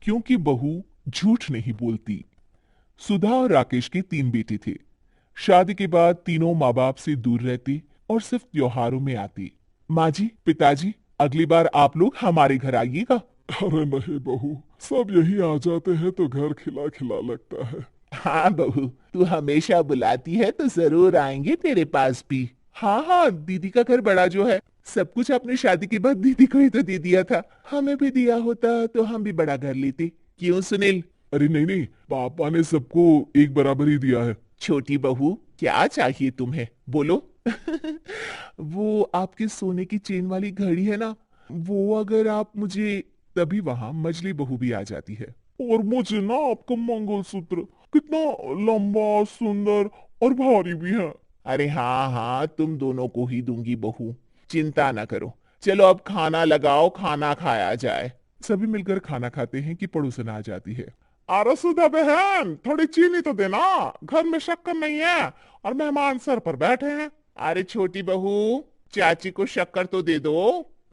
क्योंकि बहू झूठ नहीं बोलती। सुधा और राकेश के 3 बेटे थे। शादी के बाद तीनों माँ बाप से दूर रहते और सिर्फ त्योहारों में आते। माँ जी, पिताजी, अगली बार आप लोग हमारे घर आइएगा। अरे नहीं बहू, सब यही आ जाते हैं तो घर खिला खिला लगता है। हाँ बहू, तू हमेशा बुलाती है तो जरूर आएंगे तेरे पास भी। हाँ हाँ, दीदी का घर बड़ा जो है, सब कुछ आपने शादी के बाद दीदी को ही तो दे दिया था। हमें भी दिया होता तो हम भी बड़ा घर लेते। क्यों सुनील? अरे नहीं नहीं, पापा ने सबको एक बराबर ही दिया है। छोटी बहू, क्या चाहिए तुम्हें, बोलो। वो आपके सोने की चेन वाली घड़ी है ना, वो अगर आप मुझे, तभी वहां मजली बहू भी आ जाती है। और मुझे ना आपका मंगलसूत्र कितना लंबा, सुंदर और भारी भी है। अरे हाँ हाँ, तुम दोनों को ही दूंगी बहू, चिंता ना करो। चलो अब खाना लगाओ, खाना खाया जाए। सभी मिलकर खाना खाते हैं कि पड़ोसन आ जाती है। अरे सुधा बहन, थोड़ी चीनी तो देना, घर में शक्कर नहीं है और मेहमान सर पर बैठे हैं। अरे छोटी बहू, चाची को शक्कर तो दे दो।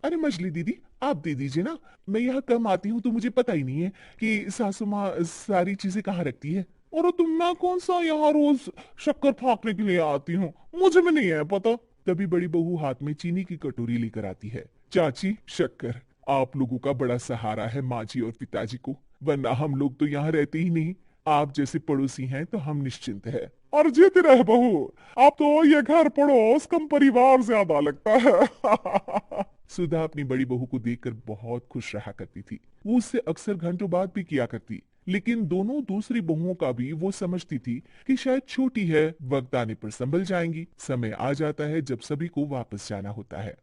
अरे मछली दीदी, आप दे दीजिए ना। मैं यहाँ कम आती हूँ तो मुझे पता ही नहीं है कि सासू माँ सारी चीजें कहाँ रखती है। और तुम, मैं कौन सा यहाँ रोज शक्कर फाँकने के लिए आती हूँ, मुझे भी नहीं है पता। तभी बड़ी बहू हाथ में चीनी की कटोरी लेकर आती है। चाची, शक्कर। आप लोगों का बड़ा सहारा है माँ जी और पिताजी को, वरना हम लोग तो यहाँ रहते ही नहीं। आप जैसे पड़ोसी हैं तो हम निश्चिंत है। और जीती रहे बहू, आप तो ये घर पड़ोस कम परिवार ज्यादा लगता है। सुधा अपनी बड़ी बहू को देखकर बहुत खुश रहा करती थी। वो उससे अक्सर घंटों बात भी किया करती। लेकिन दोनों दूसरी बहुओं का भी वो समझती थी कि शायद छोटी है, वक्त आने पर संभल जाएंगी। समय आ जाता है जब सभी को वापस जाना होता है।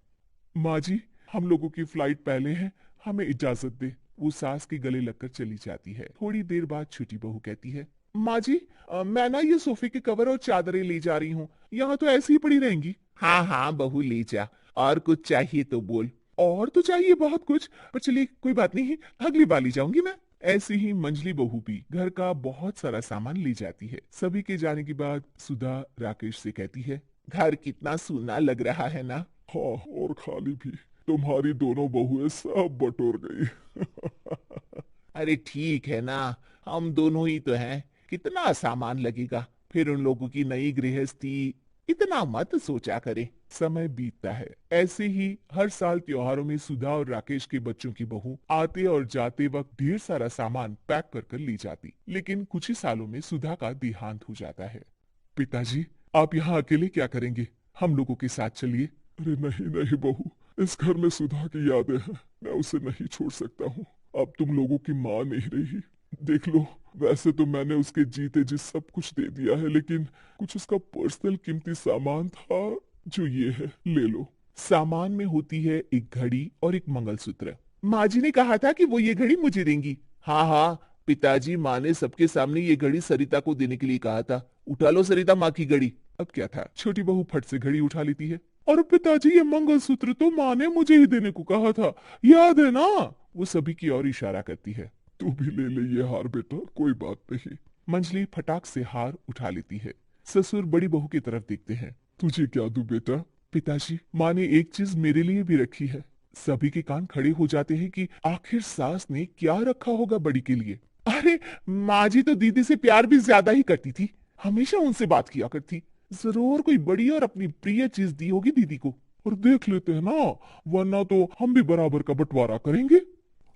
माँ जी, हम लोगों की फ्लाइट पहले है, हमें इजाजत दे। वो सास के गले लगकर चली जाती है। थोड़ी देर बाद छोटी बहू कहती है, माँ जी, मैं ना ये सोफे के कवर और चादरें ले जा रही हूँ, यहाँ तो ऐसी ही पड़ी रहेंगी। हाँ हाँ बहू, ले जा। और कुछ चाहिए तो बोल। और तो चाहिए बहुत कुछ, पर चलिए कोई बात नहीं, अगली बार ले जाऊंगी मैं। ऐसी ही मंजली बहू भी घर का बहुत सारा सामान ले जाती है। सभी के जाने के बाद सुधा राकेश से कहती है, घर कितना सूना लग रहा है ना। हाँ, और खाली भी। तुम्हारी दोनों बहुएं सब बटोर गई। अरे ठीक है ना, हम दोनों ही तो हैं, कितना सामान लगेगा। फिर उन लोगों की नई गृहस्थी, इतना मत सोचा करे। समय बीतता है। ऐसे ही हर साल त्योहारों में सुधा और राकेश के बच्चों की बहू आते और जाते वक्त ढेर सारा सामान पैक कर कर ली जाती। लेकिन कुछ ही सालों में सुधा का देहांत हो जाता है। पिताजी, आप यहाँ अकेले क्या करेंगे, हम लोगों के साथ चलिए। अरे नहीं नहीं बहू, इस घर में सुधा की यादें हैं, मैं उसे नहीं छोड़ सकता हूँ। अब तुम लोगों की माँ नहीं रही। देख लो, वैसे तो मैंने उसके जीते जी सब कुछ दे दिया है, लेकिन कुछ उसका पर्सनल कीमती सामान था जो ये है, ले लो। सामान में होती है एक घड़ी और एक मंगलसूत्र। माँ जी ने कहा था कि वो ये घड़ी मुझे देंगी। हाँ हाँ पिताजी, माँ ने सबके सामने ये घड़ी सरिता को देने के लिए कहा था। उठा लो सरिता माँ की घड़ी। अब क्या था, छोटी बहू फट से घड़ी उठा लेती है। और पिताजी, ये मंगलसूत्र तो माँ ने मुझे ही देने को कहा था, याद है ना। वो सभी की ओर इशारा करती है। तू भी ले ले ये हार बेटा, कोई बात नहीं। मंजली फटाक से हार उठा लेती है। ससुर बड़ी बहू की तरफ देखते हैं। तुझे क्या दूं बेटा? पिताजी, माँ ने एक चीज मेरे लिए भी रखी है। सभी के कान खड़े हो जाते हैं कि आखिर सास ने क्या रखा होगा बड़ी के लिए। अरे, माँ जी तो दीदी से प्यार भी ज्यादा ही करती थी, हमेशा उनसे बात किया करती। जरूर कोई बड़ी और अपनी प्रिय चीज दी होगी दीदी को। और देख लेते हैं ना, वरना तो हम भी बराबर का बंटवारा करेंगे।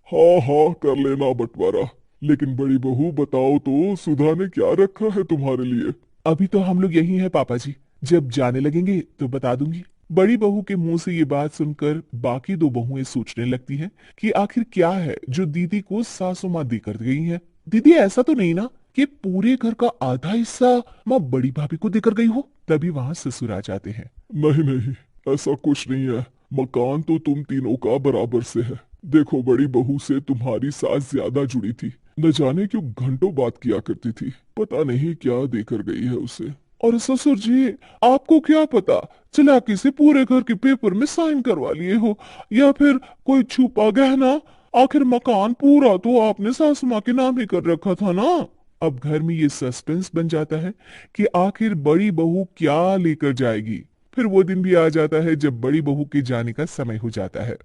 हाँ हाँ, कर लेना बंटवारा। लेकिन बड़ी बहू बताओ तो, सुधा ने क्या रखा है तुम्हारे लिए? अभी तो हम लोग यही हैं पापा जी, जब जाने लगेंगे तो बता दूंगी। बड़ी बहू के मुंह से ये बात सुनकर बाकी दो बहुएं सोचने लगती हैं कि आखिर क्या है जो दीदी को सासू माँ देकर गई है। दीदी, ऐसा तो नहीं ना कि पूरे घर का आधा हिस्सा माँ बड़ी भाभी को देकर गई हो। तभी वहां ससुर आ जाते हैं। नहीं नहीं, ऐसा कुछ नहीं है। मकान तो तुम तीनों का बराबर से है। देखो, बड़ी बहू से तुम्हारी सास ज्यादा जुड़ी थी, न जाने क्यों घंटों बात किया करती थी। पता नहीं क्या देकर गई है उसे। और ससुर जी, आपको क्या पता, चालाकी से पूरे घर के पेपर में साइन करवा लिए हो, या फिर कोई छुपा गहना। आखिर मकान पूरा तो आपने सासू माँ के नाम ही कर रखा था ना। अब घर में ये सस्पेंस बन जाता है कि आखिर बड़ी बहू क्या लेकर जाएगी। फिर वो दिन भी आ जाता है जब बड़ी बहू के जाने का समय हो जाता है।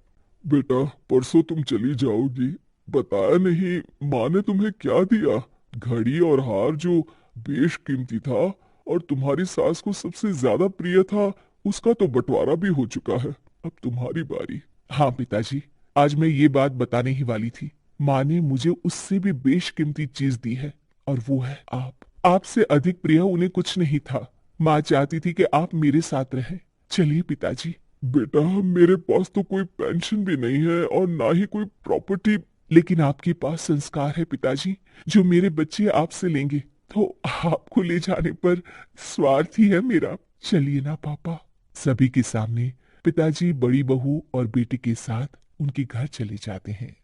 बेटा, परसों तुम चली जाओगी, बताया नहीं, माँ ने तुम्हें क्या दिया? घड़ी और हार जो बेशकीमती था और तुम्हारी सास को सबसे ज्यादा प्रिय था, उसका तो बंटवारा भी हो चुका है। अब तुम्हारी बारी। हाँ पिताजी, आज मैं ये बात बताने ही वाली थी। माँ ने मुझे उससे भी बेशकीमती चीज दी है, और वो है आप। आपसे अधिक प्रिय उन्हें कुछ नहीं था। माँ चाहती थी कि आप मेरे साथ रहें। चलिए पिताजी। बेटा, मेरे पास तो कोई पेंशन भी नहीं है और ना ही कोई प्रॉपर्टी। लेकिन आपके पास संस्कार है पिताजी, जो मेरे बच्चे आपसे लेंगे। तो आपको ले जाने पर स्वार्थ ही है मेरा। चलिए ना पापा। सभी के सामने पिताजी बड़ी बहू और बेटी के साथ उनके घर चले जाते हैं।